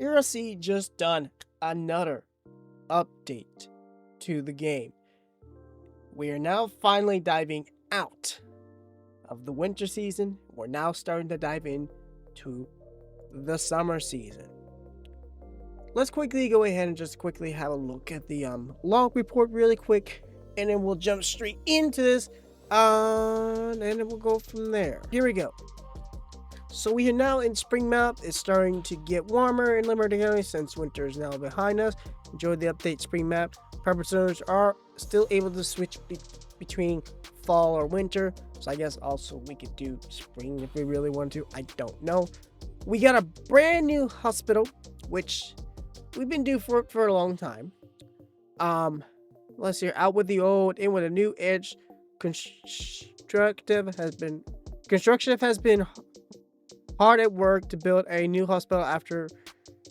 ERC just done another update to the game. We are now finally diving out of the winter season. We're now starting to dive into the summer season. Let's quickly go ahead and just quickly have a look at the log report really quick, and then we'll jump straight into this, and then we'll go from there. Here we go. So we are now in spring map. It's starting to get warmer in Liberty County since winter is now behind us. Enjoy the update spring map. Purpose owners are still able to switch between fall or winter. So I guess also we could do spring if we really want to. I don't know. We got a brand new hospital, which we've been due for a long time. Let's see, out with the old, in with a new edge. Construction has been hard at work to build a new hospital after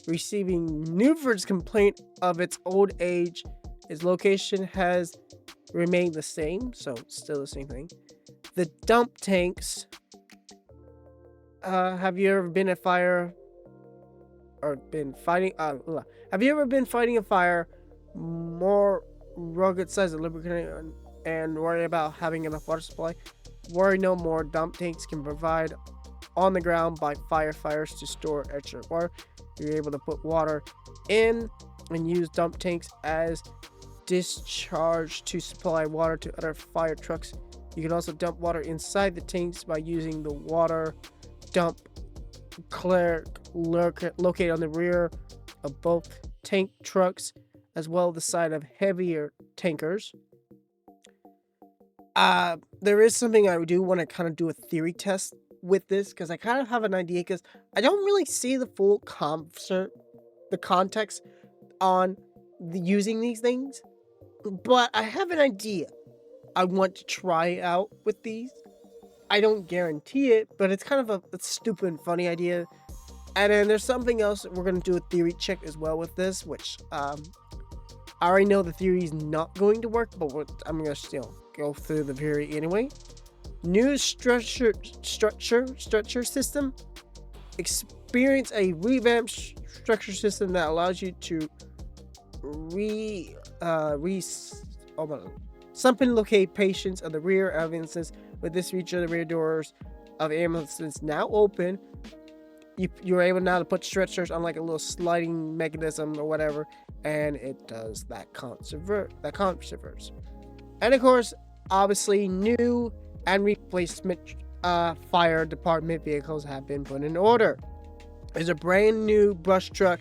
receiving Newford's complaint of its old age. Its location has remained the same, so still the same thing. The dump tanks. Have you ever been a fire or been fighting? Have you ever been fighting a fire more rugged size of lubricant and worry about having enough water supply? Worry no more. Dump tanks can provide on the ground by firefighters to store extra water. You're able to put water in and use dump tanks as discharge to supply water to other fire trucks. You can also dump water inside the tanks by using the water dump clerk located on the rear of both tank trucks as well as the side of heavier tankers. There is something I do want to kind of do a theory test with this, because I kind of have an idea, because I don't really see the full context on using these things, but I have an idea I want to try out with these. I don't guarantee it, but it's kind of a stupid and funny idea. And then there's something else we're going to do a theory check as well with this, which I already know the theory is not going to work, but I'm going to still go through the theory anyway. New structure system. Experience a revamped structure system that allows you to something locate patients of the rear ambulances. With this feature, the rear doors of ambulances now open. You're able now to put stretchers on like a little sliding mechanism or whatever, and it does that converts. And of course, obviously, new and replacement fire department vehicles have been put in order. There's a brand new brush truck,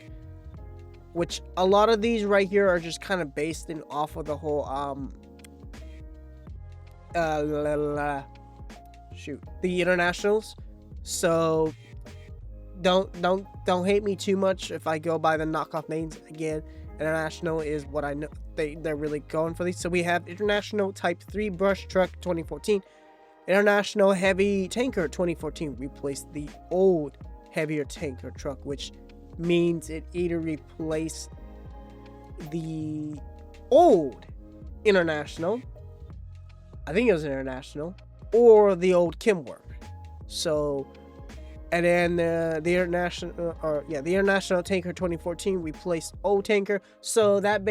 which a lot of these right here are just kind of based off of the whole the internationals. So don't hate me too much if I go by the knockoff names. Again, international is what I know they're really going for these. So we have International Type 3 Brush Truck 2014, International Heavy Tanker 2014 replaced the old heavier tanker truck, which means it either replaced the old International, I think it was International, or the old Kenworth. So, and then the International Tanker 2014 replaced old tanker. So that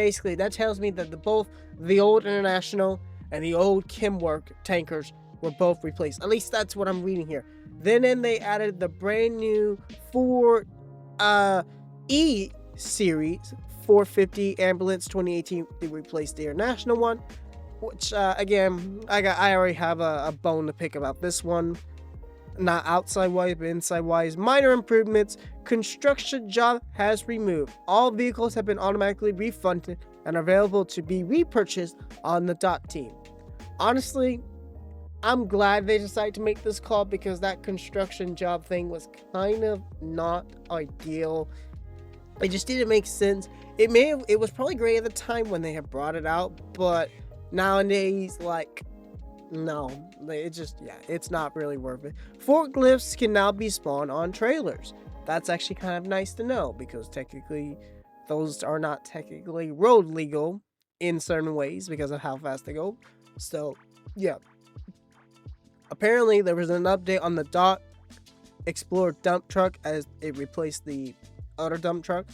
tells me that both the old International and the old Kenworth tankers were both replaced. At least that's what I'm reading here. Then they added the brand new Ford E series 450 ambulance 2018. They replaced the International one, which again I already have a bone to pick about this one. Not outside wise, but inside wise. Minor improvements. Construction job has removed. All vehicles have been automatically refunded and are available to be repurchased on the DOT team. Honestly, I'm glad they decided to make this call, because that construction job thing was kind of not ideal. It just didn't make sense. It was probably great at the time when they had brought it out, but nowadays, like, no, it's not really worth it. Forklifts can now be spawned on trailers. That's actually kind of nice to know, because technically those are not technically road legal in certain ways because of how fast they go. So yeah, apparently there was an update on the DOT Explorer dump truck as it replaced the other dump truck.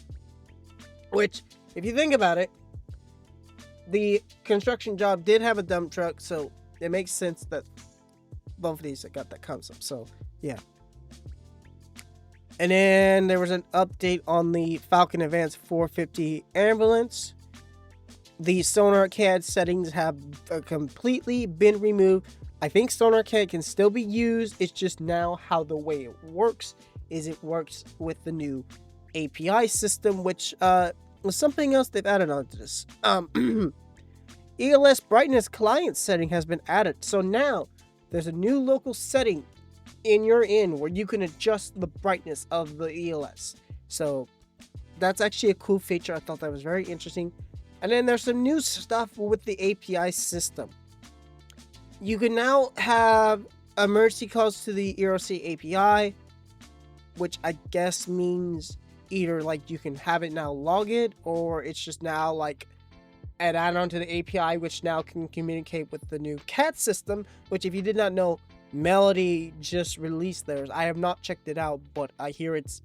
Which, if you think about it, the construction job did have a dump truck, so it makes sense that both of these got that concept. So yeah. And then there was an update on the Falcon Advance 450 ambulance. The Sonar CAD settings have completely been removed. I think Sonar CAD can still be used. It's just now how the way it works is it works with the new API system, which was something else they've added onto this. ELS brightness client setting has been added. So now there's a new local setting in your inn where you can adjust the brightness of the ELS. So that's actually a cool feature. I thought that was very interesting. And then there's some new stuff with the API system. You can now have emergency calls to the ERC API, which I guess means either like you can have it now log it, or it's just now like an add-on to the API, which now can communicate with the new CAD system, which if you did not know, Melody just released theirs. I have not checked it out, but I hear it's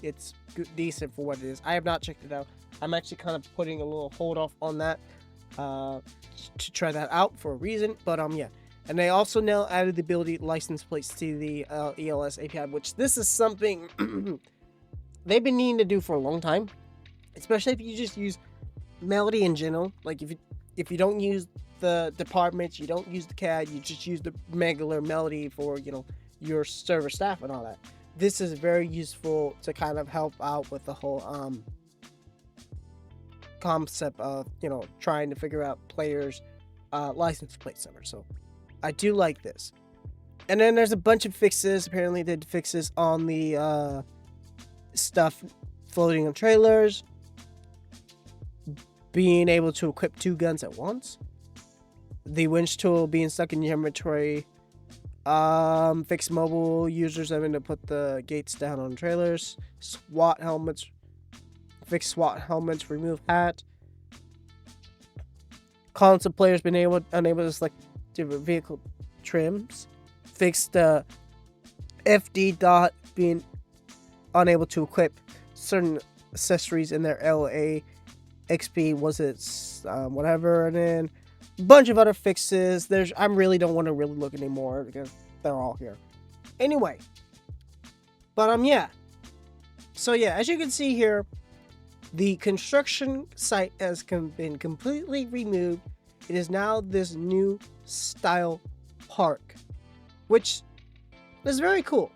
good, decent for what it is. I have not checked it out. I'm actually kind of putting a little hold off on that to try that out for a reason. But yeah, and they also now added the ability to license plates to the ELS API, which this is something they've been needing to do for a long time, especially if you just use Melody in general. Like if you don't use the departments, you don't use the CAD, you just use the regular Melody for your server staff and all that. This is very useful to kind of help out with the whole concept of trying to figure out players license plate numbers. So I do like this. And then there's a bunch of fixes. Apparently they did fixes on the stuff floating on trailers, being able to equip 2 guns at once, the winch tool being stuck in your inventory, fix mobile users having to put the gates down on trailers, SWAT helmets, fix SWAT helmets, remove hat, console players been unable to select different vehicle trims, fix the FD dot being unable to equip certain accessories in their LA XP was it whatever, and then a bunch of other fixes. I really don't want to really look anymore because they're all here anyway. But yeah, so yeah, as you can see here, the construction site has been completely removed. It is now this new style park, which is very cool.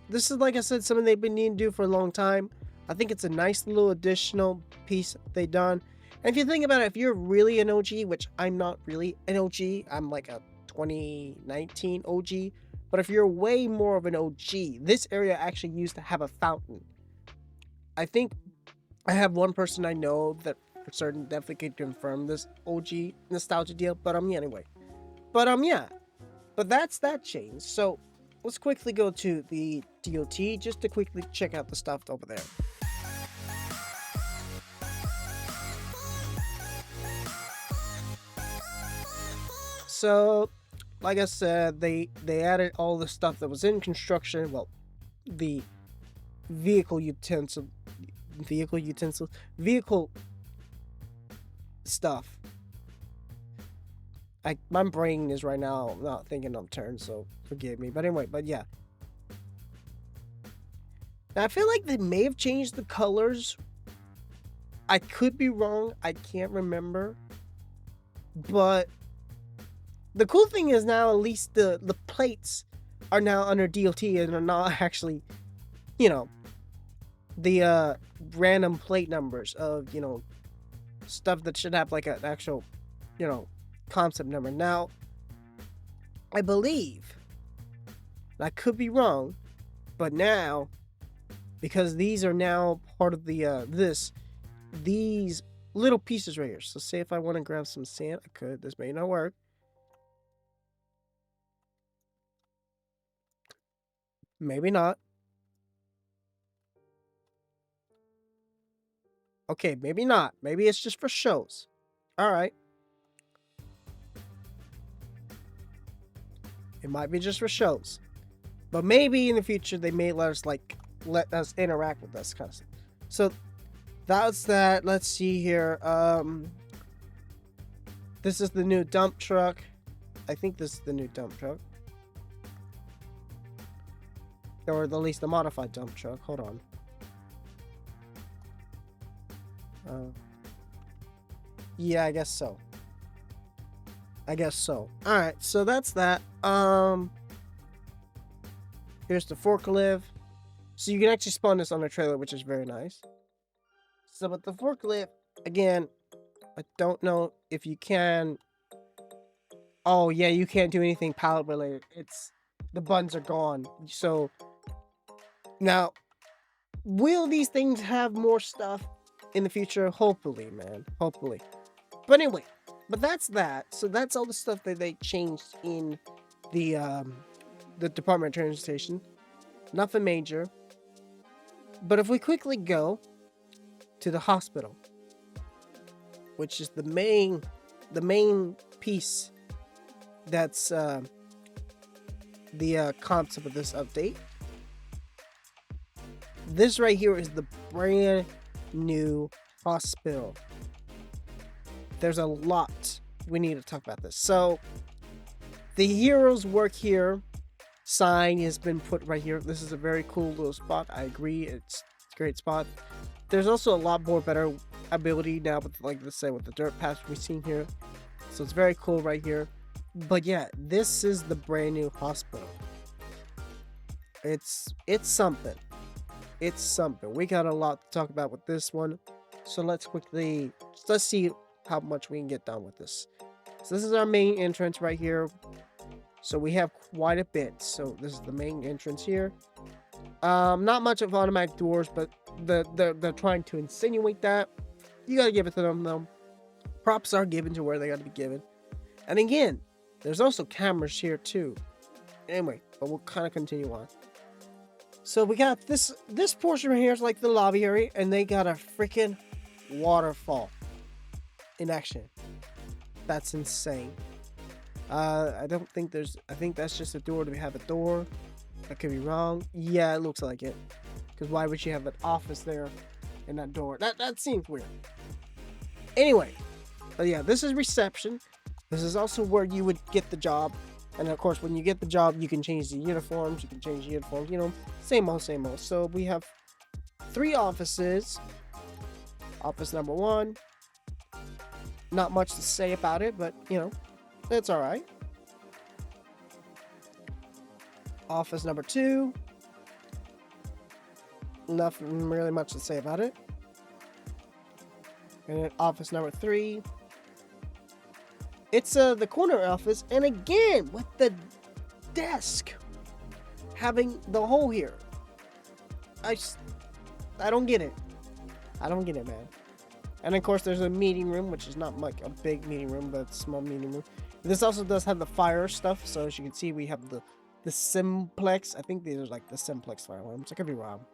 This is, like I said, something they've been needing to do for a long time. I think it's a nice little additional piece they've done. And if you think about it, if you're really an OG, which I'm not really an OG, I'm like a 2019 OG. But if you're way more of an OG, this area actually used to have a fountain. I think I have one person I know that for certain definitely could confirm this OG nostalgia deal. But yeah, anyway. But yeah. But that's that change. So let's quickly go to the DOT just to quickly check out the stuff over there. So, like I said, they added all the stuff that was in construction. Well, the vehicle stuff. My brain is right now not thinking of turns, so forgive me. But anyway, but yeah. Now, I feel like they may have changed the colors. I could be wrong. I can't remember. But the cool thing is now at least the plates are now under DOT and are not actually, the random plate numbers of, stuff that should have like an actual, concept number. Now, I believe, I could be wrong, but now, because these are now part of the, these little pieces right here. So say if I want to grab some sand, I could. This may not work. Maybe not. Okay, maybe not. Maybe it's just for shows. All right. It might be just for shows. But maybe in the future they may let us interact with this kind of stuff. So that's that. Let's see here. This is the new dump truck. I think this is the new dump truck. Or at least the modified dump truck. Hold on. Yeah, I guess so. Alright, so that's that. Here's the forklift. So you can actually spawn this on a trailer, which is very nice. So with the forklift, again, I don't know if you can. Oh yeah, you can't do anything pallet related. It's the buttons are gone. So now, will these things have more stuff in the future? Hopefully, man. Hopefully. But anyway, but that's that. So that's all the stuff that they changed in the Department of Transportation. Nothing major. But if we quickly go to the hospital, which is the main piece that's the concept of this update. This right here is the brand new hospital. There's a lot we need to talk about this. So the heroes work here sign has been put right here. This is a very cool little spot. I agree, it's a great spot. There's also a lot more better ability now with, like, let's say, with the dirt paths we've seen here. So it's very cool right here. But yeah, this is the brand new hospital. It's something. It's something. We got a lot to talk about with this one. So let's see how much we can get done with this. So this is our main entrance right here. So we have quite a bit. So this is the main entrance here. Not much of automatic doors, but they're trying to insinuate that. You gotta give it to them though. Props are given to where they gotta be given. And again, there's also cameras here too. Anyway, but we'll kind of continue on. So we got this portion right here is like the lobby area, and they got a freaking waterfall in action. That's insane. I think that's just a door. Do we have a door? I could be wrong. Yeah, it looks like it. Because why would you have an office there in that door? That seems weird. Anyway, but yeah, this is reception. This is also where you would get the job. And of course, when you get the job, you can change the uniforms. You know, same old. So we have 3 offices. Office number 1. Not much to say about it, but, you know, it's all right. Office number 2. Nothing really much to say about it. And then office number 3. It's the corner office, and again with the desk having the hole here. I don't get it. I don't get it, man. And of course, there's a meeting room, which is not like a big meeting room, but it's a small meeting room. This also does have the fire stuff, so as you can see, we have the simplex. I think these are like the simplex fire alarms. I could be wrong.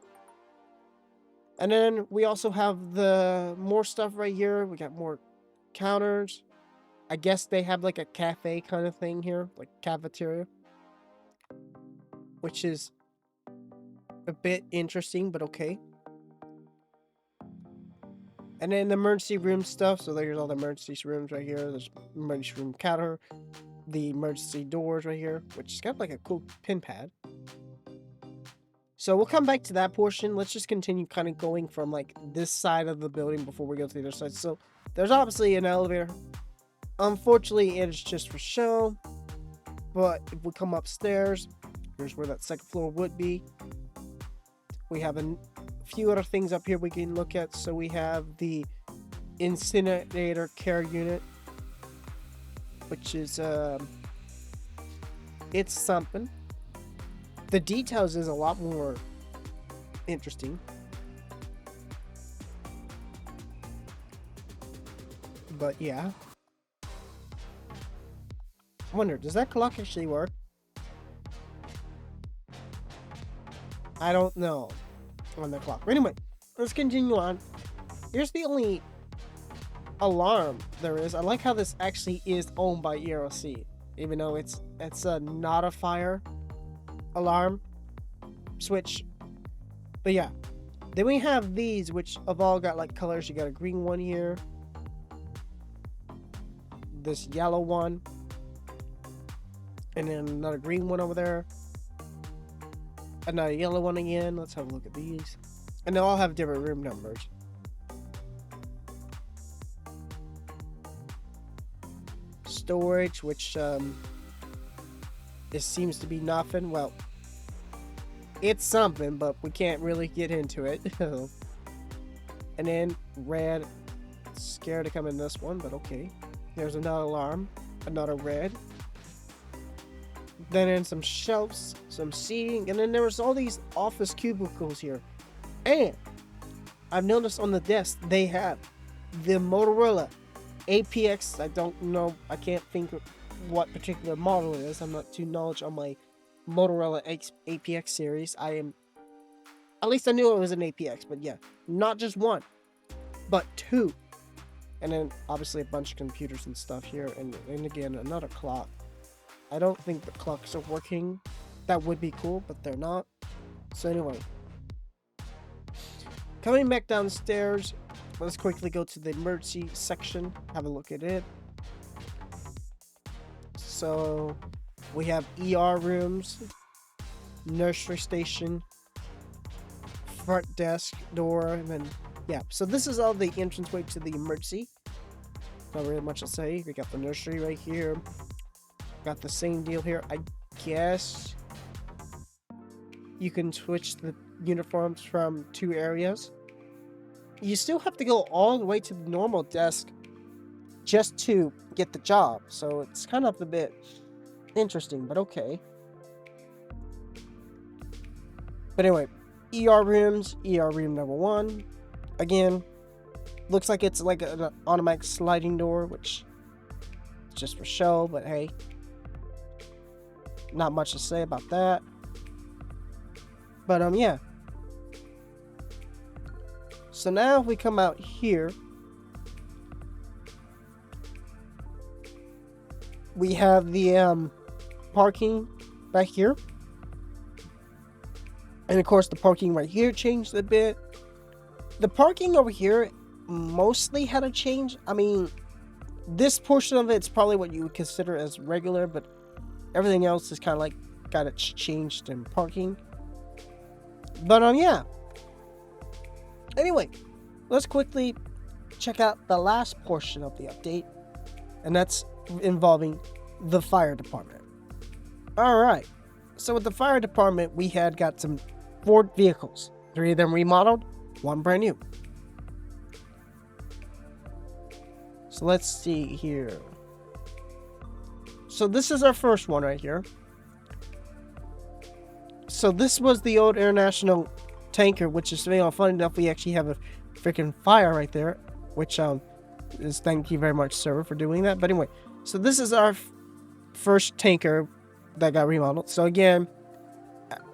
And then we also have the more stuff right here. We got more counters. I guess they have like a cafe kind of thing here, like cafeteria, which is a bit interesting, but okay. And then the emergency room stuff. So there's all the emergency rooms right here. There's emergency room counter, the emergency doors right here, which has got like a cool pin pad. So we'll come back to that portion. Let's just continue kind of going from like this side of the building before we go to the other side. So there's obviously an elevator. Unfortunately, it is just for show. But if we come upstairs, here's where that second floor would be. We have a few other things up here we can look at. So we have the incinerator care unit, which is it's something. The details is a lot more interesting. But yeah. I wonder, does that clock actually work? I don't know on the clock. But anyway, let's continue on. Here's the only alarm there is. I like how this actually is owned by EROC, even though it's not a fire alarm switch. But yeah, Then we have these, which have all got like colors. You got a green one here, this yellow one, and then another green one over there, another yellow one again. Let's have a look at these, and they all have different room numbers. Storage, which it seems to be nothing. Well, it's something, but we can't really get into it. And then red, scared to come in this one, but okay. There's another alarm, another red. Then in some shelves, some seating, and then there was all these office cubicles here. And I've noticed on the desk they have the Motorola APX. I don't know, I can't think of what particular model it is. I'm not too knowledgeable on my Motorola APX series. At least I knew it was an APX, but yeah, not just one, but two. And then obviously a bunch of computers and stuff here, and again another clock. I don't think the clocks are working. That would be cool, but they're not. So anyway, coming back downstairs, let's quickly go to the emergency section, have a look at it. So we have ER rooms, nursery station, front desk door, and then yeah. So this is all the entranceway to the emergency. Not really much to say. We got the nursery right here. Got the same deal here. I guess you can switch the uniforms from two areas. You still have to go all the way to the normal desk just to get the job. So it's kind of a bit interesting, but okay. But anyway, ER rooms, ER room number 1. Again, looks like it's like an automatic sliding door, which is just for show, but hey, not much to say about that. But yeah. So now if we come out here, we have the parking back here. And of course the parking right here changed a bit. The parking over here mostly had a change. I mean, this portion of it's probably what you would consider as regular, but everything else is kind of like got it changed in parking. But yeah. Anyway, let's quickly check out the last portion of the update, and that's involving the fire department. Alright, so with the fire department, we had got some 4 vehicles. 3 of them remodeled, 1 brand new. So let's see here. So this is our first one right here. So this was the old international tanker, which is funny enough, we actually have a freaking fire right there, which is thank you very much, server, for doing that. But anyway, so this is our first tanker that got remodeled. So again,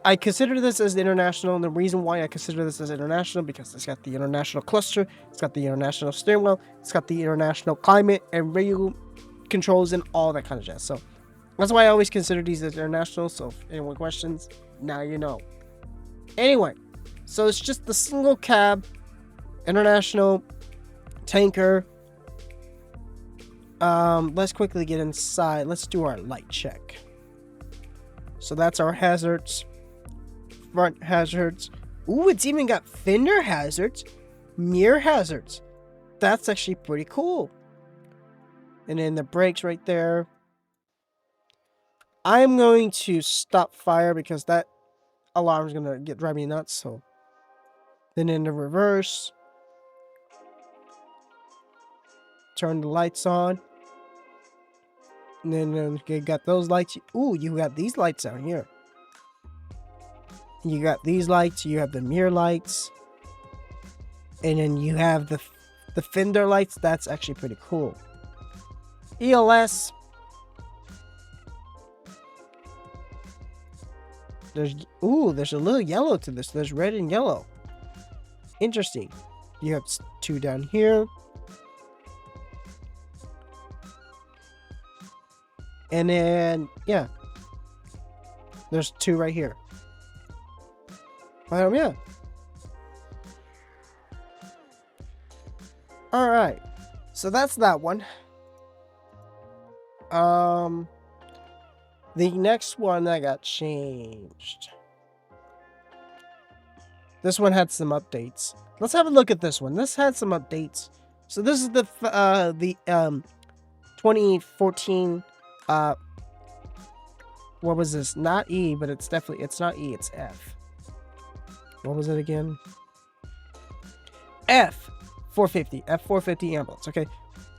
I consider this as international, and the reason why I consider this as international, because it's got the international cluster, it's got the international steering wheel, it's got the international climate and radio controls and all that kind of jazz. So that's why I always consider these as international. So if anyone questions, now you know. Anyway, so it's just the single cab international tanker. Let's quickly get inside. Let's do our light check. So that's our hazards, front hazards. Ooh, it's even got fender hazards, mirror hazards. That's actually pretty cool. And then the brakes right there. I'm going to stop fire because that alarm is going to drive me nuts. So then in the reverse, turn the lights on. And then you got those lights. Ooh, you got these lights out here. You got these lights. You have the mirror lights. And then you have the fender lights. That's actually pretty cool. ELS. There's a little yellow to this. There's red and yellow. Interesting. You have 2 down here. And then, yeah, there's 2 right here. Yeah. All right. So that's that one. The next one that got changed. This one had some updates. Let's have a look at this one. This had some updates. So this is the 2014 what was this? Not E, but it's not E, it's F. What was it again? F450 ambulance. Okay.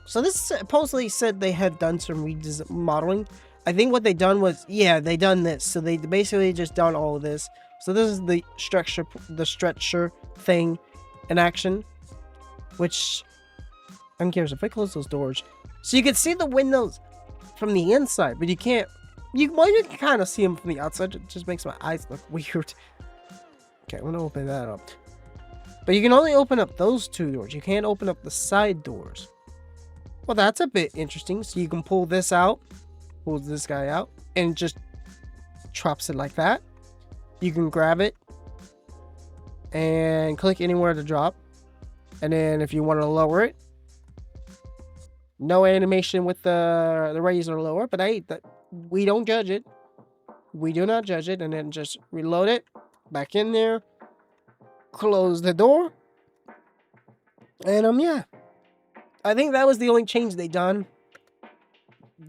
So this supposedly said they had done some remodeling. I think what they done was, yeah, they done this. So they basically just done all of this. So this is the stretcher thing in action, which I'm curious if I close those doors. So you can see the windows from the inside, but you can't. You can kind of see them from the outside. It just makes my eyes look weird. Okay, I'm gonna open that up. But you can only open up those two doors. You can't open up the side doors. Well, that's a bit interesting. So you can pull this out, pull this guy out, and just drops it like that. You can grab it and click anywhere to drop. And then if you want to lower it, no animation with the razor lower, but we don't judge it. We do not judge it. And then just reload it back in there, close the door, and yeah, I think that was the only change they done.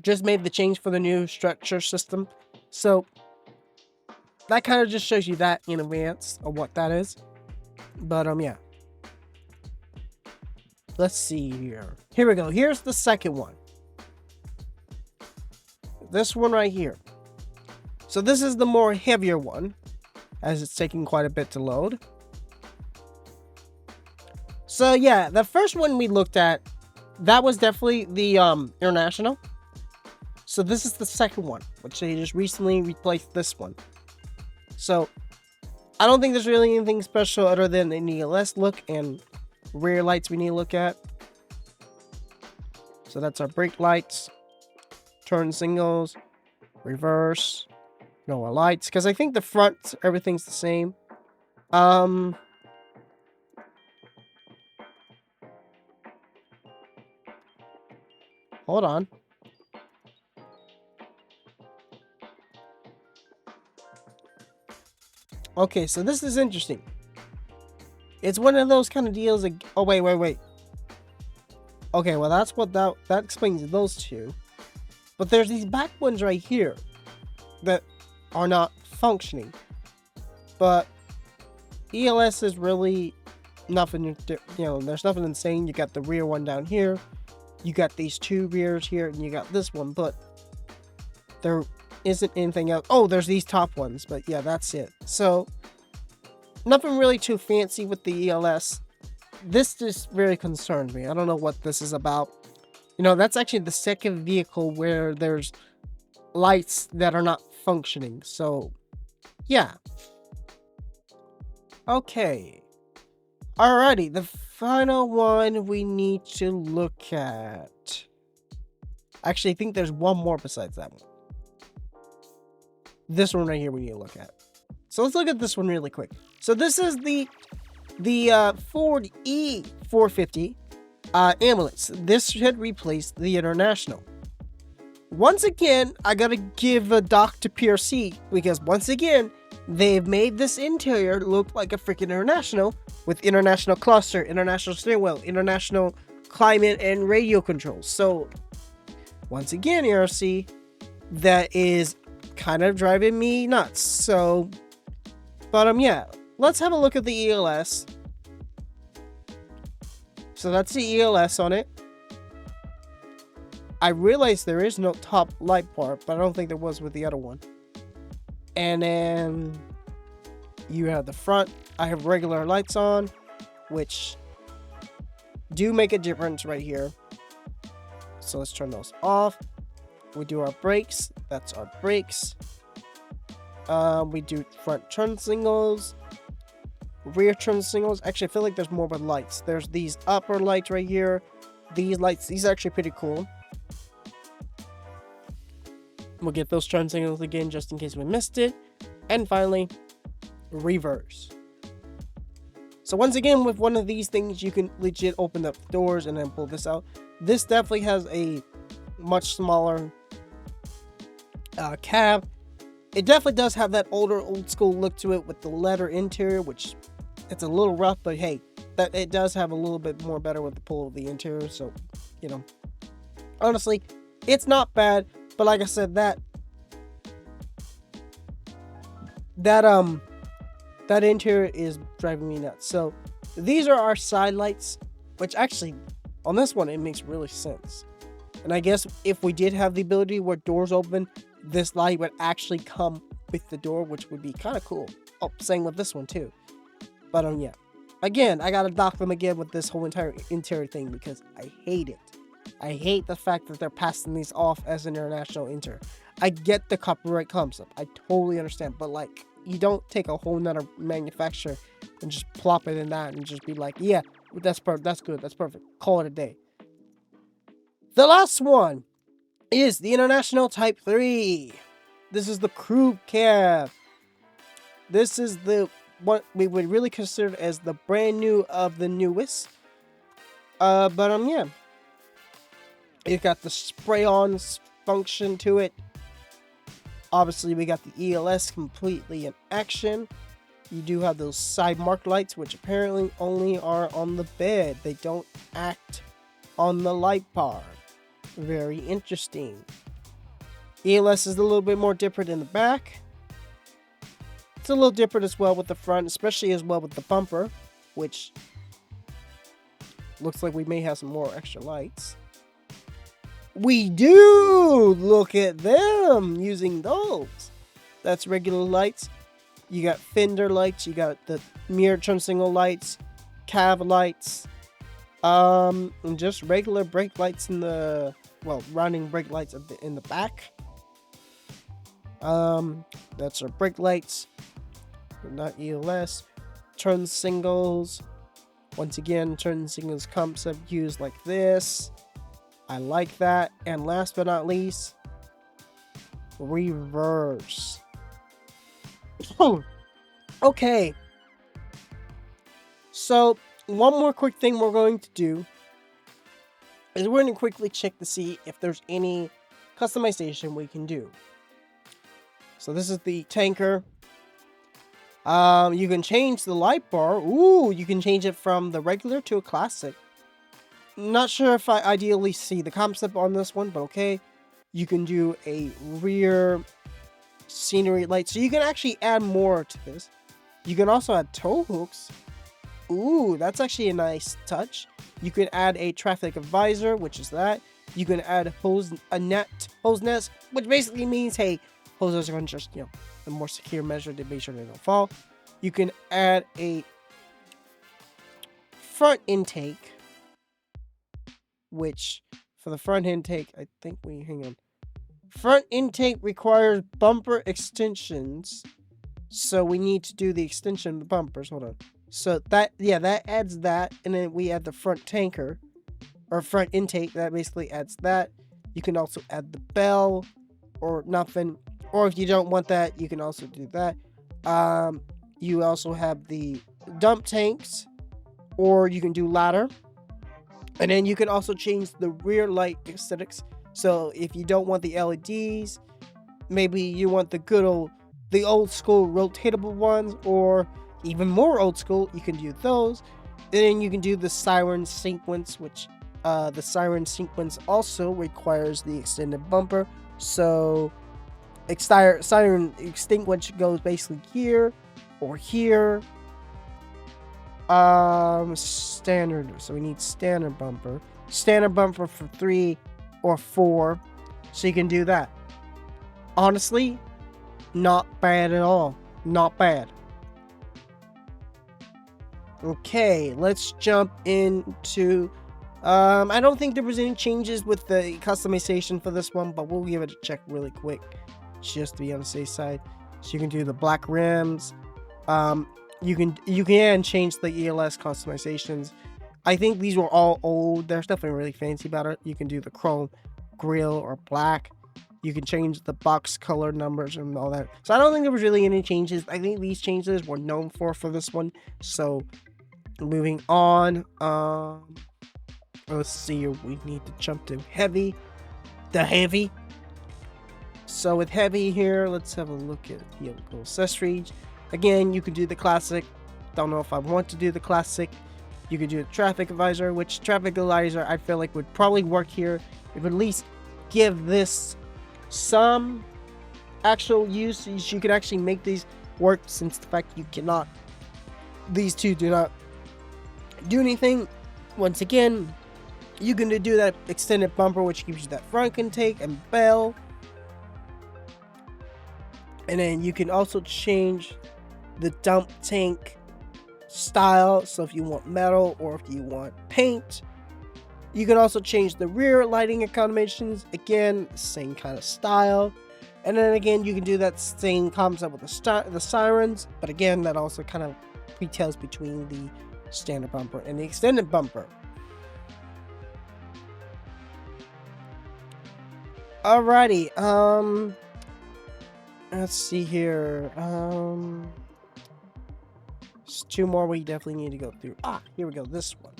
Just made the change for the new structure system. So that kind of just shows you that in advance of what that is. But yeah. Let's see here. Here we go. Here's the second one. This one right here. So this is the more heavier one, as it's taking quite a bit to load. So yeah, the first one we looked at, that was definitely the International. So this is the second one, which they just recently replaced this one. So I don't think there's really anything special other than the ELS look and rear lights we need to look at. So that's our brake lights, turn signals, reverse, our lights, because I think the front, everything's the same. Hold on. Okay, so this is interesting. It's one of those kind of deals like, oh wait. Okay, well that's what that explains those two. But there's these back ones right here that are not functioning. But ELS is really nothing, there's nothing insane. You got the rear one down here. You got these two rears here, and you got this one, but there isn't anything else. Oh, there's these top ones, but yeah, that's it. So nothing really too fancy with the ELS. This just really concerns me. I don't know what this is about. That's actually the second vehicle where there's lights that are not functioning. So, yeah. Okay. Alrighty, the final one we need to look at. Actually, I think there's one more besides that one. This one right here we need to look at. So let's look at this one really quick. So this is the Ford E450 ambulance. This should replace the International. Once again, I gotta give a dock to PRC, because once again, they've made this interior look like a freaking International, with international cluster, international steering wheel, international climate and radio controls. So once again, PRC, that is kind of driving me nuts. So, but yeah, let's have a look at the ELS. So that's the ELS on it. I realize there is no top light part, but I don't think there was with the other one. And then you have the front. I have regular lights on, which do make a difference right here. So let's turn those off. We do our brakes. That's our brakes. We do front turn signals, rear turn signals. Actually, I feel like there's more with lights. There's these upper lights right here. These lights, these are actually pretty cool. We'll get those turn signals again just in case we missed it. And finally, reverse. So once again, with one of these things, you can legit open up the doors and then pull this out. This definitely has a much smaller cab. It definitely does have that old school look to it with the leather interior, which it's a little rough, but hey, that it does have a little bit more better with the pull of the interior. So, you know, honestly, it's not bad. But like I said, that interior is driving me nuts. So these are our side lights, which actually on this one, it makes really sense. And I guess if we did have the ability where doors open, this light would actually come with the door, which would be kind of cool. Oh, same with this one too. But yeah, again, I gotta dock them again with this whole entire interior thing because I hate it. I hate the fact that they're passing these off as an international interior. I get the copyright concept. I totally understand. But like, you don't take a whole nother manufacturer and just plop it in that and just be like, yeah, that's perfect. That's good. That's perfect. Call it a day. The last one is the International Type 3. This is the crew cab. This is the what we would really consider as the brand new of the newest. But yeah. It got the spray-on function to it. Obviously, we got the ELS completely in action. You do have those side mark lights, which apparently only are on the bed. They don't act on the light bar. Very interesting. ELS is a little bit more different in the back. It's a little different as well with the front, especially as well with the bumper, which looks like we may have some more extra lights. We do! Look at them using those. That's regular lights. You got fender lights. You got the mirror turn signal lights. Cab lights. And just regular brake lights in the... Well, running brake lights in the back. That's our brake lights. Not ELS. Turn signals. Once again, turn signals concept used like this. I like that. And last but not least, reverse. Okay. So, one more quick thing we're going to do is we're going to quickly check to see if there's any customization we can do. So this is the tanker. You can change the light bar. Ooh, you can change it from the regular to a classic. Not sure if I ideally see the concept on this one, but okay. You can do a rear scenery light. So you can actually add more to this. You can also add tow hooks. Ooh, that's actually a nice touch. You can add a traffic advisor, which is that. You can add hose nest, which basically means, hey, hoses are going to just, a more secure measure to make sure they don't fall. You can add a front intake, which for the front intake, I think front intake requires bumper extensions. So we need to do the extension of the bumpers. Hold on. So that adds that. And then we add the front tanker or front intake. That basically adds that. You can also add the bell or nothing. Or if you don't want that, you can also do that. You also have the dump tanks, or you can do ladder. And then you can also change the rear light aesthetics. So if you don't want the LEDs, maybe you want the old school rotatable ones, or even more old school, you can do those. And then you can do the siren sequence, which the siren sequence also requires the extended bumper. So siren extinguish goes basically here or here. Standard. So we need standard bumper. Standard bumper for 3 or 4. So you can do that. Honestly, not bad at all. Not bad. Okay, let's jump into... I don't think there was any changes with the customization for this one, but we'll give it a check really quick, just to be on the safe side. So you can do the black rims. You can change the ELS customizations. I think these were all old. There's nothing really fancy about it. You can do the chrome grille or black. You can change the box color numbers and all that. So I don't think there was really any changes. I think these changes were known for this one. So Moving on. Let's see here. We need to jump to heavy. The heavy. So with heavy here, let's have a look at vehicle accessories. Again, you can do the classic. Don't know if I want to do the classic. You could do a traffic advisor, which traffic advisor I feel like would probably work here. If at least give this some actual use, you could actually make these work, since the fact you cannot, these two do not do anything. Once again, you can do that extended bumper, which gives you that front intake and bell. And then you can also change the dump tank style. So if you want metal or if you want paint, you can also change the rear lighting accommodations. Again, same kind of style. And then again, you can do that same concept with the sirens. But again, that also kind of retails between the standard bumper and the extended bumper. Alrighty, let's see here. There's two more we definitely need to go through. Here we go. This one.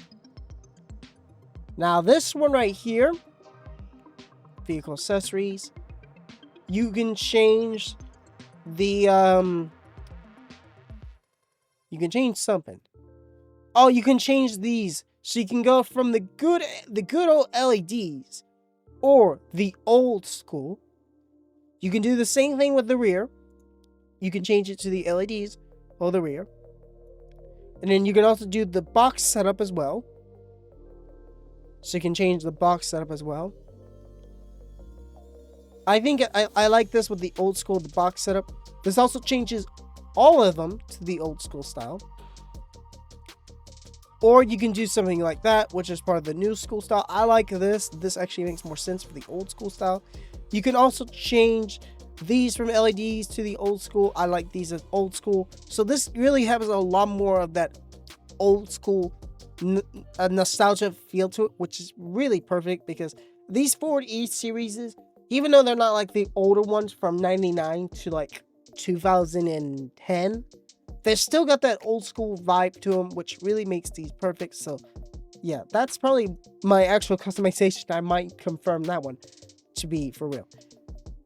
Now, this one right here, vehicle accessories, you can change the, you can change something. Oh, you can change these. So you can go from the good old LEDs or the old school. You can do the same thing with the rear. You can change it to the LEDs or the rear. And then you can also do the box setup as well. So you can change the box setup as well. I think I like this with the old school, the box setup. This also changes all of them to the old school style. Or you can do something like that, which is part of the new school style. I like this. This actually makes more sense for the old school style. You can also change these from LEDs to the old school. I like these as old school. So this really has a lot more of that old school nostalgia feel to it, which is really perfect, because these Ford E series, even though they're not like the older ones from 99 to like 2010, they still got that old school vibe to them, which really makes these perfect. So yeah, that's probably my actual customization. I might confirm that one to be for real.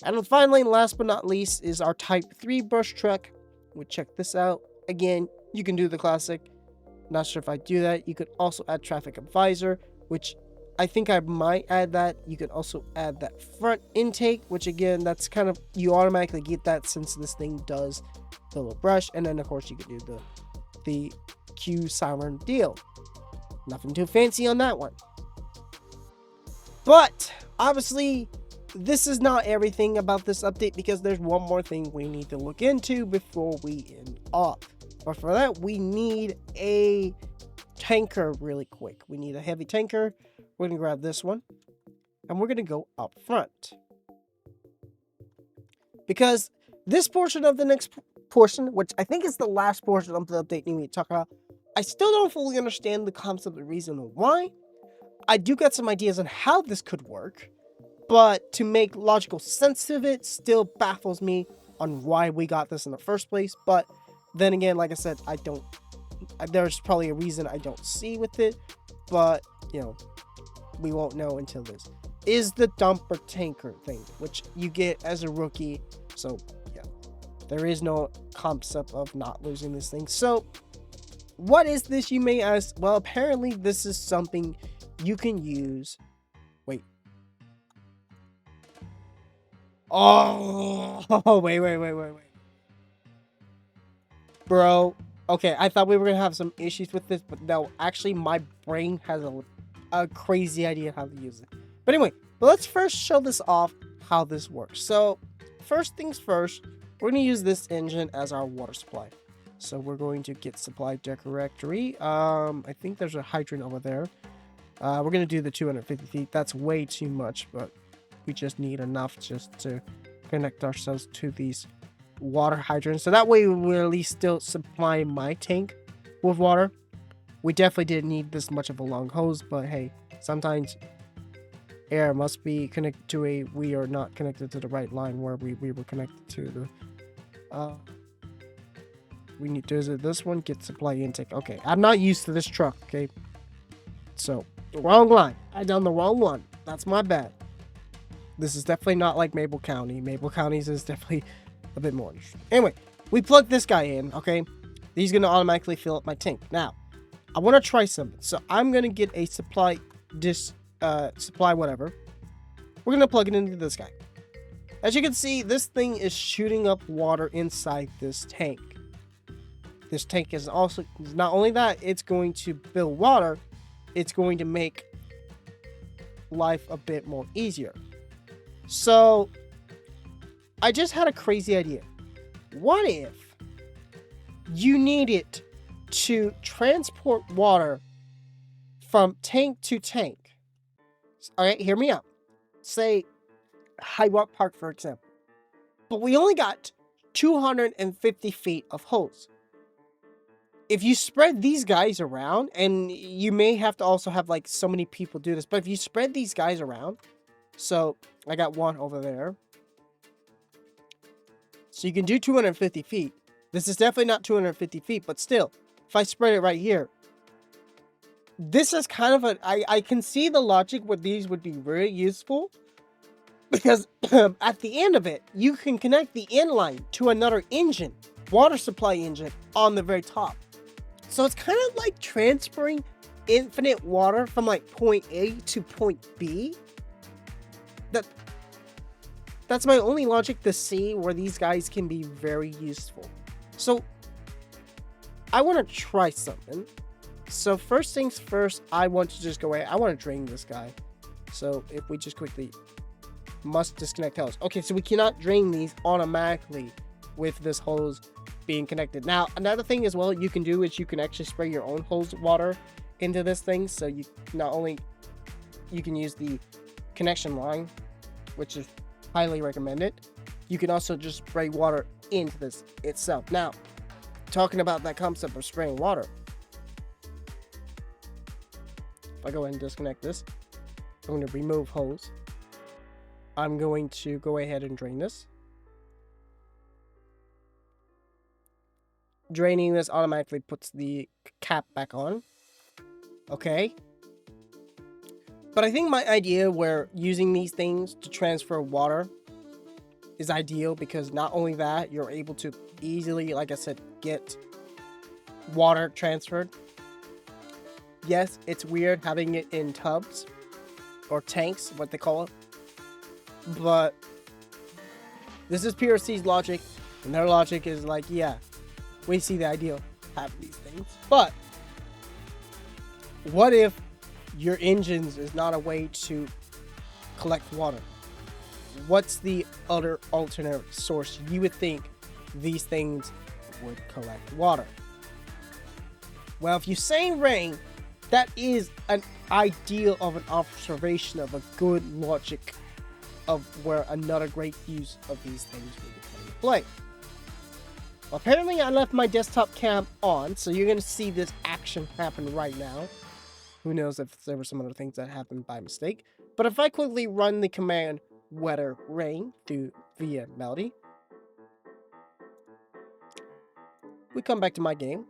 And then finally, last but not least, is our Type 3 brush truck. We check this out. Again, you can do the classic. Not sure if I do that. You could also add traffic advisor, which I think I might add that. You could also add that front intake, which again, that's kind of, you automatically get that since this thing does the little brush. And then of course you could do the Q siren deal. Nothing too fancy on that one. But obviously, this is not everything about this update, because there's one more thing we need to look into before we end off. But for that, we need a tanker really quick. We need a heavy tanker. We're going to grab this one, and we're going to go up front. Because this portion of the next portion, which I think is the last portion of the update we need to talk about, I still don't fully understand the concept, the reason why. I do got some ideas on how this could work, but to make logical sense of it still baffles me on why we got this in the first place. But then again, like I said, there's probably a reason I don't see with it, but you know, we won't know until this is the dumper tanker thing, which you get as a rookie. So yeah, there is no concept of not losing this thing. So what is this, you may ask? Well, apparently this is something you can use. Wait. Oh, wait. Bro, okay, I thought we were gonna have some issues with this, but no, actually my brain has a crazy idea how to use it. But anyway, let's first show this off how this works. So first things first, we're gonna use this engine as our water supply. So we're going to get supply directory. I think there's a hydrant over there. We're gonna do the 250 feet. That's way too much, but we just need enough just to connect ourselves to these water hydrants. So that way we'll at least still supply my tank with water. We definitely didn't need this much of a long hose, but hey, sometimes air must be connected to we are not connected to the right line where we were connected to the We need to visit this one. Get supply intake. Okay, I'm not used to this truck. Okay, so wrong line. I done the wrong one. That's my bad. This is definitely not like Maple County. Maple County's is definitely a bit more interesting. Anyway, we plug this guy in. Okay, he's gonna automatically fill up my tank. Now, I want to try something. So I'm gonna get a supply supply whatever. We're gonna plug it into this guy. As you can see, this thing is shooting up water inside this tank. This tank is also, not only that, it's going to build water, it's going to make life a bit more easier. So, I just had a crazy idea. What if you needed to transport water from tank to tank? Alright, hear me out. Say, Highwalk Park, for example. But we only got 250 feet of hose. If you spread these guys around, and you may have to also have like so many people do this, but if you spread these guys around, so I got one over there. So you can do 250 feet. This is definitely not 250 feet, but still, if I spread it right here, this is kind of I can see the logic where these would be very useful. Because at the end of it, you can connect the inline to another engine, water supply engine, on the very top. So it's kind of like transferring infinite water from like point A to point B. That's my only logic to see where these guys can be very useful. So I want to try something. So first things first, I want to just go away. I want to drain this guy. So if we just quickly must disconnect hose. Okay, so we cannot drain these automatically with this hose being connected. Now, another thing as well you can do is you can actually spray your own hose water into this thing. So you not only you can use the connection line, which is highly recommended, you can also just spray water into this itself. Now, talking about that concept of spraying water, if I go ahead and disconnect this, I'm going to remove hose. I'm going to go ahead and drain this. Draining this automatically puts the cap back on. Okay. But I think my idea where using these things to transfer water is ideal, because not only that, you're able to easily, like I said, get water transferred. Yes, it's weird having it in tubs or tanks, what they call it. But this is PRC's logic, and their logic is like, yeah, we see the idea of having these things. But what if your engines is not a way to collect water? What's the other alternate source you would think these things would collect water? Well, if you say rain, that is an ideal of an observation of a good logic of where another great use of these things would come into play. Well, apparently I left my desktop cam on, so you're going to see this action happen right now. Who knows if there were some other things that happened by mistake. But if I quickly run the command weather rain via Melody, we come back to my game.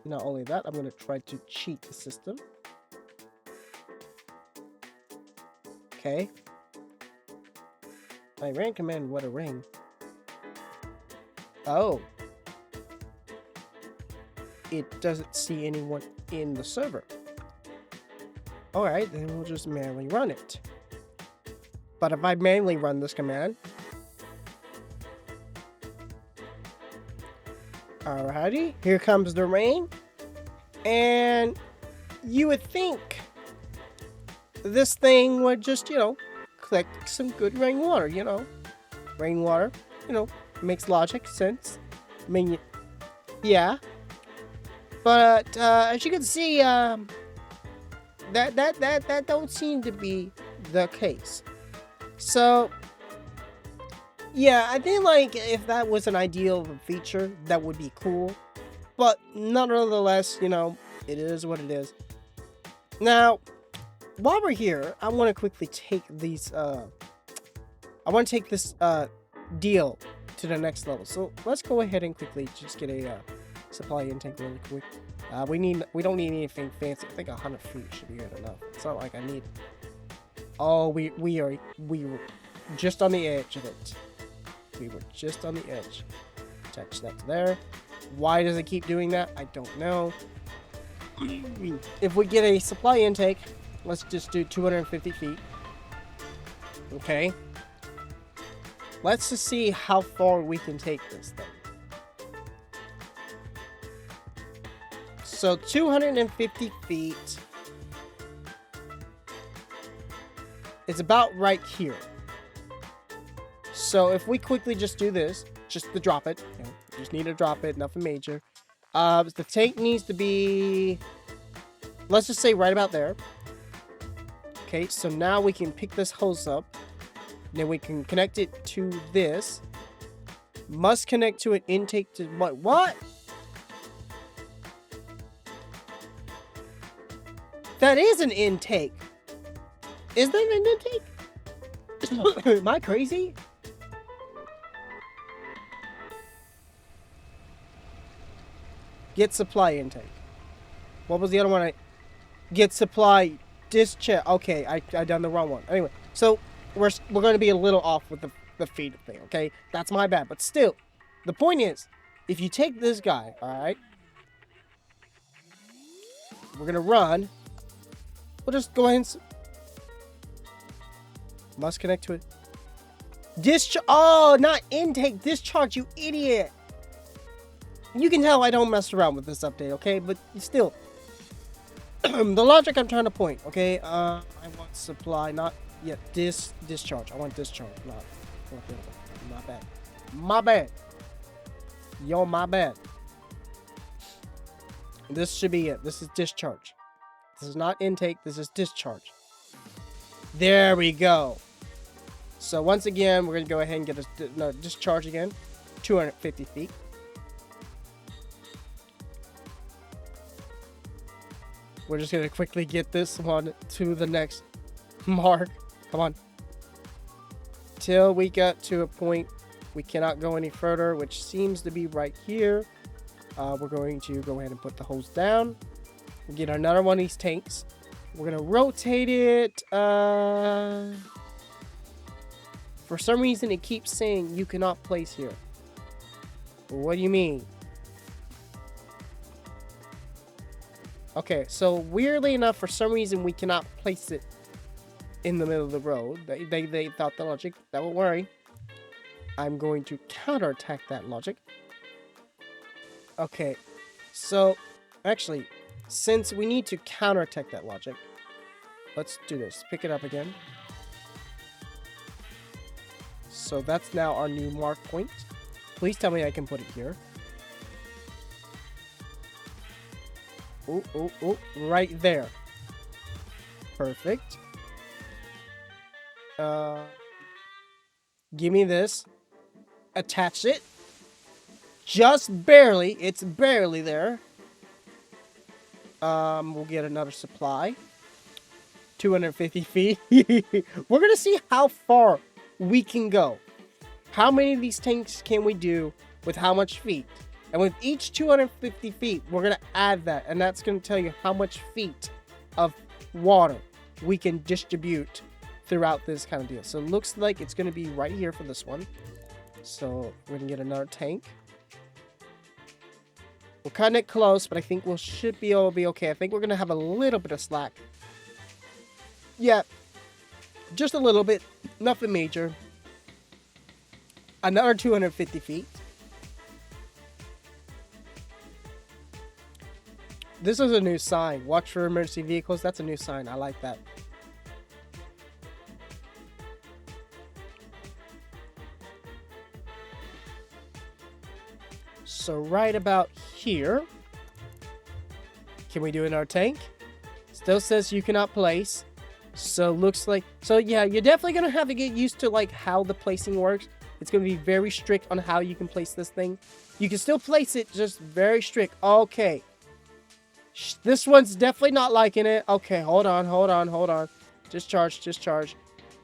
Not only that, I'm going to try to cheat the system. Okay. I ran command weather rain. Oh. It doesn't see anyone in the server. Alright, then we'll just manually run it. But if I manually run this command, alrighty, here comes the rain. And you would think this thing would just, collect some good rainwater, Rainwater, makes logic sense. I mean, yeah. But as you can see, that don't seem to be the case. So yeah, I think like if that was an ideal feature, that would be cool. But nonetheless, it is what it is. Now, while we're here, I want to quickly take these I want to take this deal to the next level. So let's go ahead and quickly just get a supply intake really quick. We don't need anything fancy. I think 100 feet should be good enough. It's not like I need. Oh, we were just on the edge of it. We were just on the edge. Attach that to there. Why does it keep doing that? I don't know. If we get a supply intake, let's just do 250 feet. Okay. Let's just see how far we can take this thing. So 250 feet. It's about right here. So if we quickly just do this, just to drop it, okay, just need to drop it, nothing major. The tank needs to be, let's just say right about there. Okay, so now we can pick this hose up. Then we can connect it to this. Must connect to an intake to what? What? That is an intake. Is that an intake? Am I crazy? Get supply intake. What was the other one? Get supply discharge. Okay, I done the wrong one. Anyway, so we're going to be a little off with the feed thing. Okay, that's my bad. But still, the point is, if you take this guy, all right, we're gonna run. We'll just go ahead and must connect to it. Discharge. Oh, not intake. Discharge. You idiot. You can tell I don't mess around with this update, okay? But still, the logic I'm trying to point, okay? I want supply, not yet. Discharge. I want discharge, not my bad. My bad. Yo, my bad. This should be it. This is discharge. This is not intake. This is discharge. There we go. So once again, we're gonna go ahead and get a discharge again. 250 feet. We're just gonna quickly get this one to the next mark. Come on. Till we get to a point we cannot go any further, which seems to be right here. We're going to go ahead and put the hose down. We'll get another one of these tanks. We're gonna rotate it. For some reason, it keeps saying you cannot place here. What do you mean? Okay, so weirdly enough, for some reason, we cannot place it in the middle of the road. They thought the logic. Don't worry. I'm going to counterattack that logic. Okay, so actually, since we need to counterattack that logic, let's do this. Pick it up again. So that's now our new mark point. Please tell me I can put it here. Oh, right there. Perfect. Give me this. Attach it. Just barely. It's barely there. We'll get another supply. 250 feet. We're gonna see how far we can go. How many of these tanks can we do with how much feet? And with each 250 feet, we're going to add that. And that's going to tell you how much feet of water we can distribute throughout this kind of deal. So it looks like it's going to be right here for this one. So we're going to get another tank. We're cutting it close, but I think we should be able to be okay. I think we're going to have a little bit of slack. Yeah, just a little bit. Nothing major. Another 250 feet. This is a new sign. Watch for emergency vehicles. That's a new sign. I like that. So right about here. Can we do another tank? Still says you cannot place. So looks like... So yeah, you're definitely going to have to get used to like how the placing works. It's going to be very strict on how you can place this thing. You can still place it, just very strict. Okay. This one's definitely not liking it. Okay, hold on. Discharge.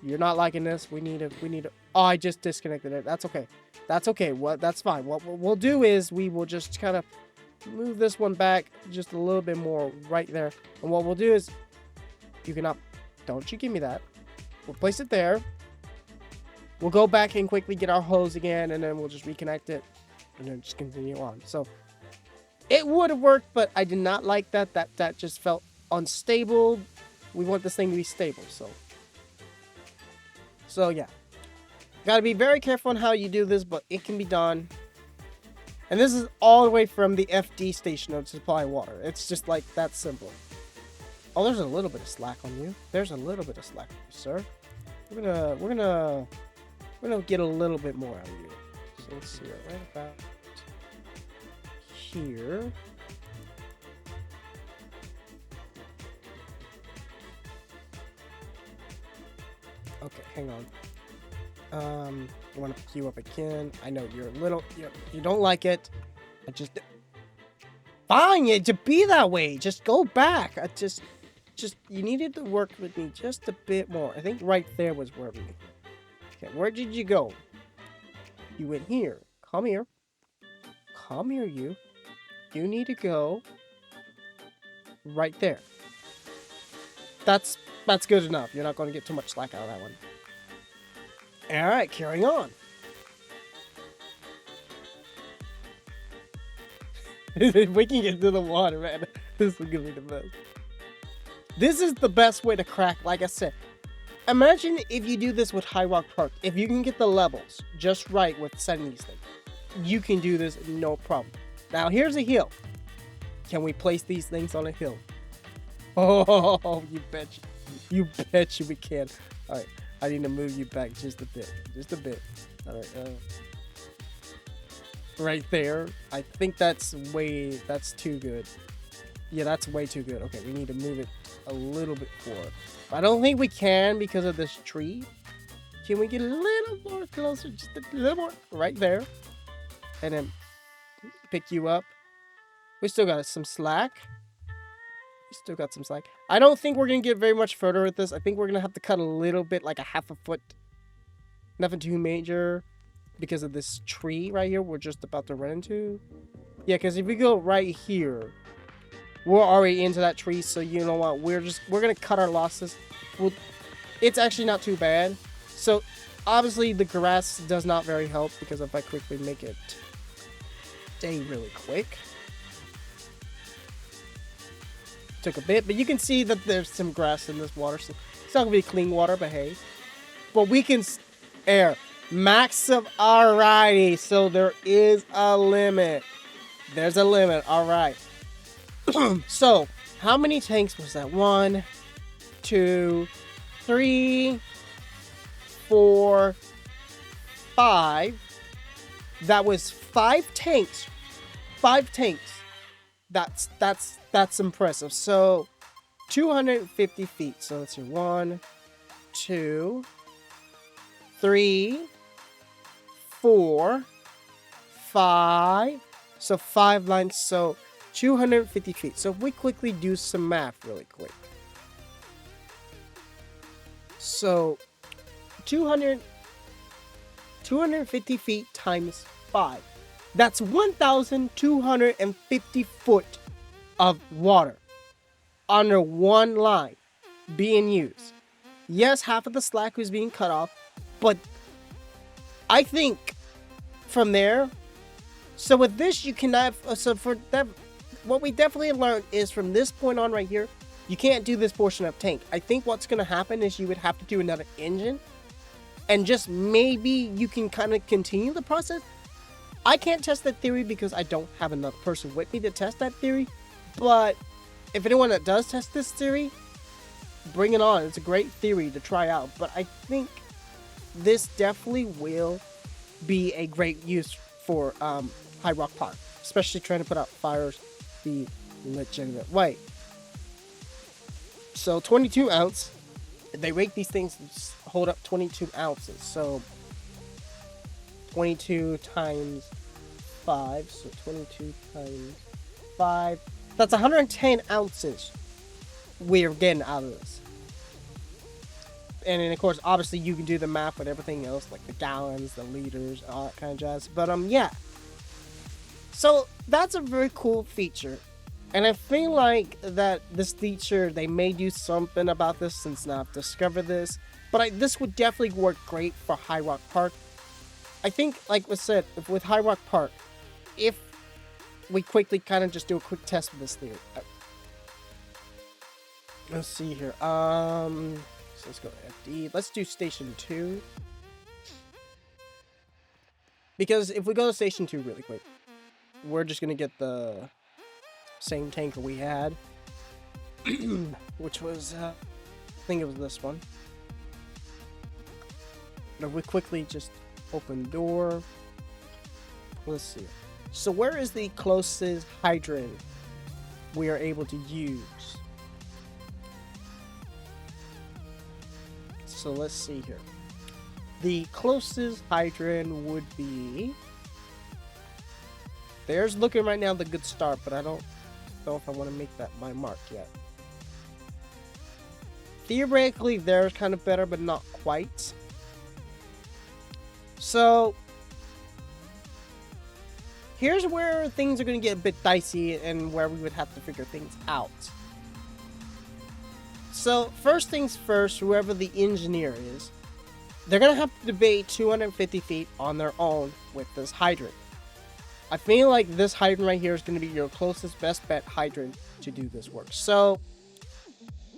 You're not liking this. We need to... Oh, I just disconnected it. That's okay. That's okay. That's fine. What we'll do is we will just kind of move this one back just a little bit more right there. And what we'll do is, you cannot, don't you give me that. We'll place it there. We'll go back and quickly get our hose again, and then we'll just reconnect it, and then just continue on. So it would have worked, but I did not like that. That just felt unstable. We want this thing to be stable, so yeah. Gotta be very careful on how you do this, but it can be done. And this is all the way from the FD station to supply water. It's just like that simple. Oh, there's a little bit of slack on you. There's a little bit of slack on you, sir. We're gonna get a little bit more out of you. So let's see, right about here. Okay, hang on. I want to pick you up again. I know you're a little, you don't like it. I just, fine, it to be that way. Just go back. I just, you needed to work with me just a bit more. I think right there was where we. Okay, where did you go? You went here. Come here. Come here, you. You need to go right there. That's good enough. You're not going to get too much slack out of that one. Alright, carrying on. We can get to the water, man. This is gonna be the best. This is the best way to crack, like I said. Imagine if you do this with High Rock Park. If you can get the levels just right with setting these things, you can do this no problem. Now, here's a hill. Can we place these things on a hill? Oh, you betcha. You betcha we can. Alright. I need to move you back just a bit. Just a bit. Alright, right there. I think that's too good. Yeah, that's way too good. Okay, we need to move it a little bit forward. I don't think we can because of this tree. Can we get a little more closer? Just a little more. Right there. And then pick you up. We still got some slack. Still got some slack. I don't think we're going to get very much further with this. I think we're going to have to cut a little bit, like a half a foot. Nothing too major because of this tree right here we're just about to run into. Yeah, because if we go right here, we're already into that tree. So you know what? We're going to cut our losses. It's actually not too bad. So obviously the grass does not very help because if I quickly make it stay really quick. Took a bit, but you can see that there's some grass in this water, so it's not gonna be clean water, but hey. But we can air max of, alrighty, so there is a limit. There's a limit, alright. So, how many tanks was that? 1, 2, 3, 4, 5. That was 5 tanks. 5 tanks. That's impressive. So 250 feet. So let's see. 1, 2, 3, 4, 5. So 5 lines. So 250 feet. So if we quickly do some math really quick. So 250 feet times 5. That's 1,250 foot of water under one line being used. Yes, half of the slack was being cut off, but I think from there, so with this, you cannot, so for that, what we definitely learned is from this point on right here, you can't do this portion of tank. I think what's going to happen is you would have to do another engine, and just maybe you can kind of continue the process. I can't test that theory because I don't have another person with me to test that theory. But if anyone that does test this theory, bring it on. It's a great theory to try out. But I think this definitely will be a great use for High Rock Park. Especially trying to put out fires the legitimate way. So 22 ounce. They rate these things to hold up 22 ounces. So 22 times 5, so 22 times 5, that's 110 ounces we're getting out of this. And then of course, obviously, you can do the math with everything else, like the gallons, the liters, all that kind of jazz. But yeah. So that's a very cool feature. And I feel like that this feature, they may do something about this since now I've discovered this. But this would definitely work great for High Rock Park. I think, like was said, with High Rock Park, if we quickly kind of just do a quick test with this theory. Let's see here. So let's go to FD. Let's do Station 2. Because if we go to Station 2 really quick, we're just going to get the same tanker we had. Which was, I think it was this one. Now we quickly just open door. Let's see. So where is the closest hydrant we are able to use? So let's see here. The closest hydrant would be... There's looking right now the good start, but I don't know if I want to make that my mark yet. Theoretically, there's kind of better, but not quite. So... here's where things are going to get a bit dicey and where we would have to figure things out. So, first things first, whoever the engineer is, they're going to have to debate 250 feet on their own with this hydrant. I feel like this hydrant right here is going to be your closest best bet hydrant to do this work. So,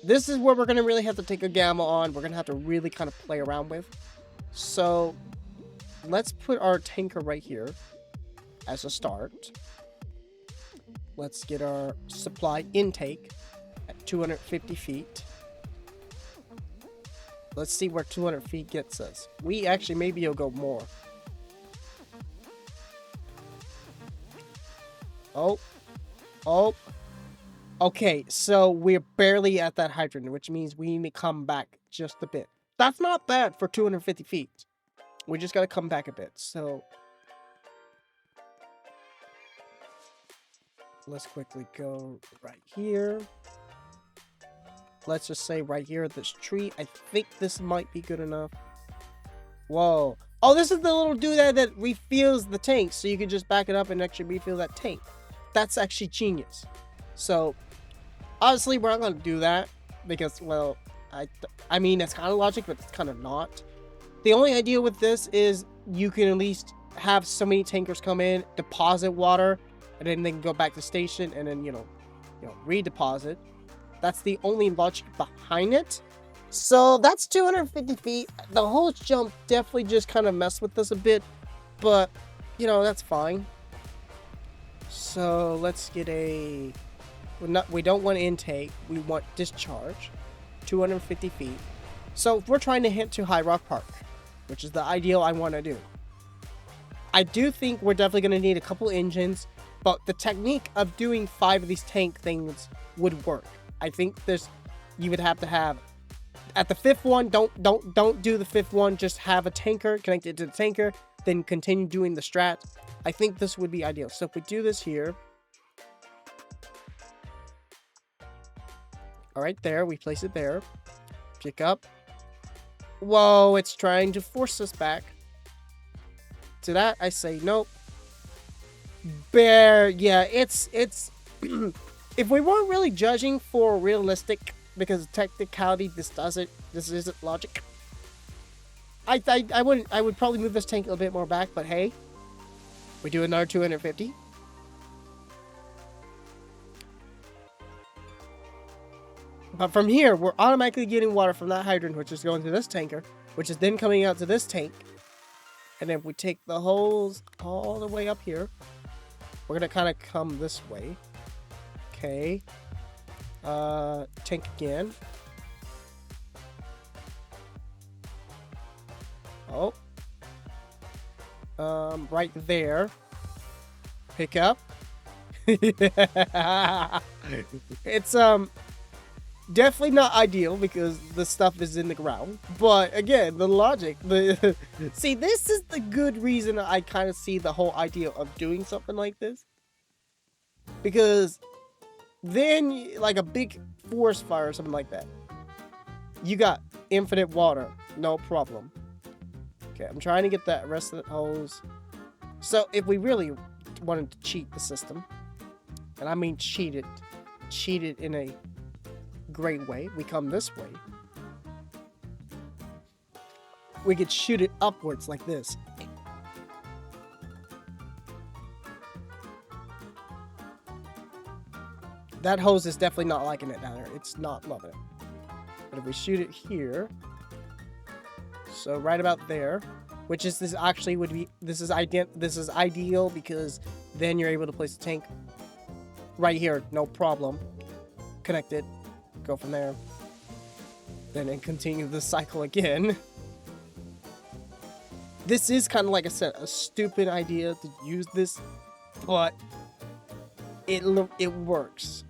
this is where we're going to really have to take a gamble on. We're going to have to really kind of play around with. So, let's put our tanker right here as a start. Let's get our supply intake at 250 feet. Let's see where 200 feet gets us. We actually, maybe you'll go more. Oh. Okay, so we're barely at that hydrant, which means we need to come back just a bit. That's not bad for 250 feet. We just gotta come back a bit, so... let's quickly go right here. Let's just say right here at this tree. I think this might be good enough. Whoa. Oh, this is the little doodad that refills the tank. So you can just back it up and actually refill that tank. That's actually genius. So, obviously, we're not going to do that. Because, well, I mean, it's kind of logic, but it's kind of not. The only idea with this is you can at least have so many tankers come in, deposit water, and then they can go back to station and then, you know, redeposit. That's the only logic behind it. So that's 250 feet. The whole jump definitely just kind of messed with us a bit, but, you know, that's fine. So let's get a... we don't want intake. We want discharge. 250 feet. So if we're trying to hit to High Rock Park, which is the ideal I want to do, I do think we're definitely going to need a couple engines. But the technique of doing 5 of these tank things would work. I think you would have to have at the 5th one. Don't do the 5th one. Just have a tanker connected to the tanker, then continue doing the strat. I think this would be ideal. So if we do this here, all right, there we place it there. Pick up. Whoa! It's trying to force us back. To that I say nope. Bear, yeah, it's if we weren't really judging for realistic, because technicality, this isn't logic. I would probably move this tank a little bit more back, but hey, we do another 250. But from here, we're automatically getting water from that hydrant, which is going to this tanker, which is then coming out to this tank. And then we take the hose all the way up here. We're gonna kind of come this way. Okay. Tank again. Oh. Right there. Pick up. It's definitely not ideal because the stuff is in the ground. But again, the logic, see, this is the good reason I kind of see the whole idea of doing something like this. Because then, like a big forest fire or something like that, you got infinite water. No problem. Okay, I'm trying to get that rest of the hose. So if we really wanted to cheat the system, and I mean cheat it in a great way, we come this way. We could shoot it upwards like this. That hose is definitely not liking it down there. It's not loving it. But if we shoot it here, so right about there, which is this actually would be this is ideal because then you're able to place the tank right here, no problem. Connect it, go from there, then continue the cycle again. This is kind of, like I said, a stupid idea to use this, but it works.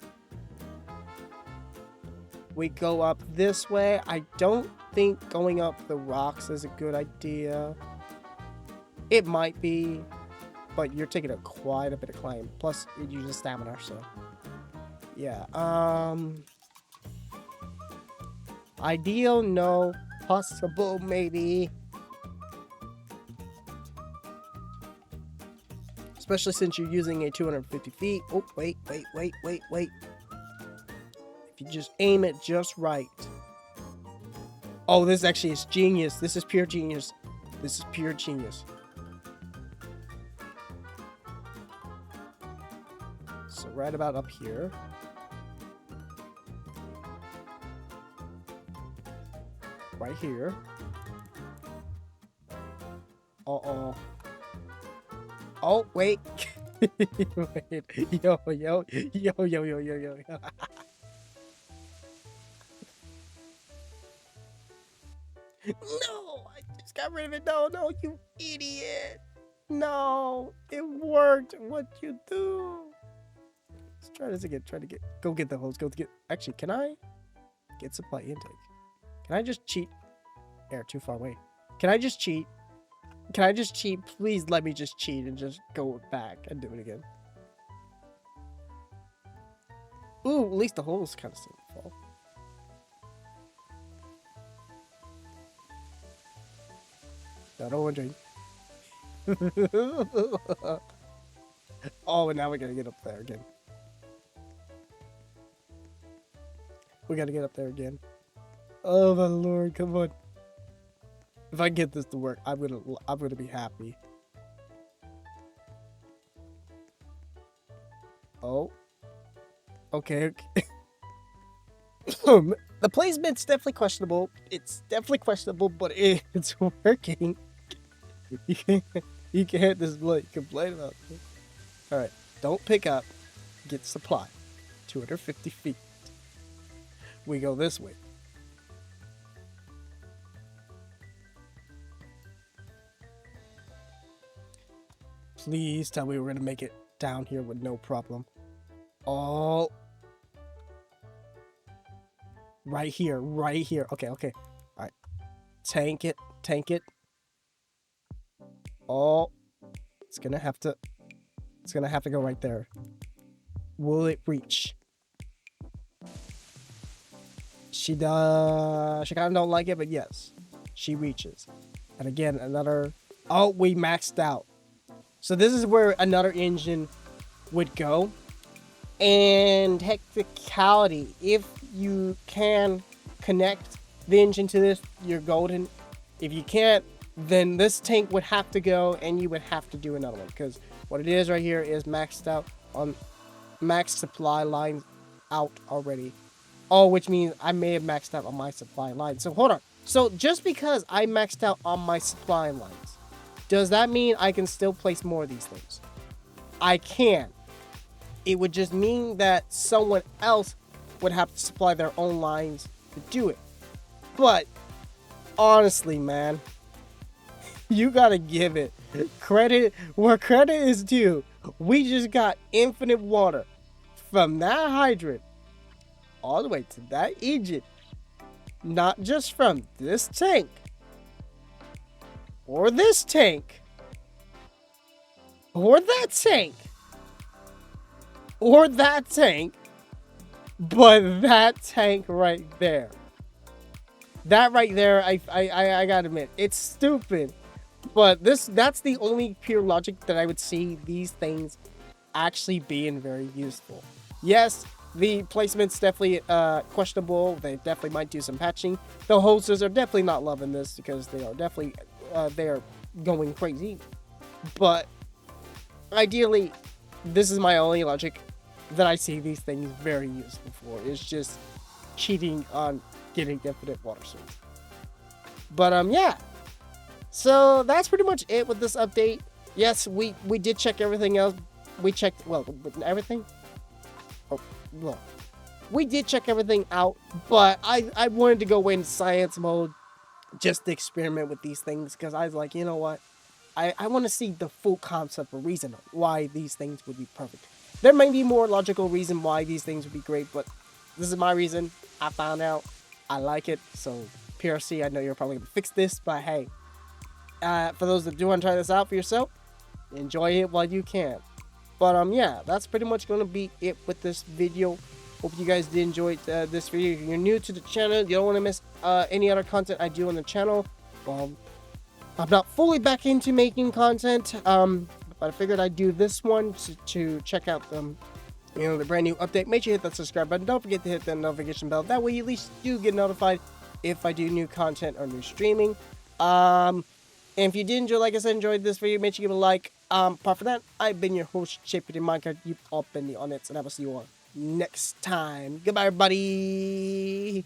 We go up this way. I don't think going up the rocks is a good idea. It might be, but you're taking quite a bit of climb. Plus, it uses stamina, so yeah. Ideal, no. Possible, maybe. Especially since you're using a 250 feet. Oh, wait. If you just aim it just right. Oh, this actually is genius. This is pure genius. This is pure genius. So right about up here. Right here. Uh-oh. Oh, wait. Wait. Yo. No, I just got rid of it. No, you idiot. No, it worked. What you do? Let's try this again. Go get the hose. Actually, can I get supply intake? Can I just cheat? Air too far away. Can I just cheat? Please let me just cheat and just go back and do it again. Ooh, at least the holes kind of seem to fall. No, don't want to drink. Oh, and now we gotta get up there again. Oh my lord, come on. If I get this to work, I'm gonna be happy. Oh. Okay. The placement's definitely questionable. But it's working. You can't just complain about it. Alright, don't pick up. Get supply. 250 feet. We go this way. Please tell me we're gonna make it down here with no problem. Oh. Right here. Okay. Alright. Tank it. Oh. It's gonna have to go right there. Will it reach? She kind of don't like it, but yes. She reaches. And again, another... Oh, we maxed out. So this is where another engine would go. And technicality, if you can connect the engine to this, you're golden. If you can't, then this tank would have to go and you would have to do another one. Because what it is right here is maxed out on max supply lines out already. Oh, which means I may have maxed out on my supply line. So hold on. So just because I maxed out on my supply lines, does that mean I can still place more of these things? I can. It would just mean that someone else would have to supply their own lines to do it. But honestly, man, you gotta give it credit where credit is due. We just got infinite water from that hydrant all the way to that engine. Not just from this tank or this tank or that tank or that tank, but that tank right there. That right there, I gotta admit, it's stupid. But that's the only pure logic that I would see these things actually being very useful. Yes, the placement's definitely questionable. They definitely might do some patching. The hosters are definitely not loving this because they are definitely they are going crazy. But ideally, this is my only logic that I see these things very useful for. Is just cheating on getting infinite water source. But yeah. So that's pretty much it with this update. Yes, we did check everything else. We checked everything. Oh, well, we did check everything out, but I wanted to go in science mode just to experiment with these things because I was like, you know what, I want to see the full concept or reason why these things would be perfect. There may be more logical reason why these things would be great, but this is my reason. I found out. I like it. So PRC, I know you're probably gonna fix this, but hey, for those that do want to try this out for yourself, enjoy it while you can. But yeah, that's pretty much gonna be it with this video. Hope you guys did enjoy this video. If you're new to the channel, you don't want to miss any other content I do on the channel. Well, I'm not fully back into making content, but I figured I'd do this one to check out the brand new update. Make sure you hit that subscribe button. Don't forget to hit that notification bell. That way you at least do get notified if I do new content or new streaming. And if you did enjoy, like I said, enjoyed this video, make sure you give it a like. Apart from that, I've been your host, Jpdminecart. You've all been the Onnits, and I will see you all next time. Goodbye, everybody.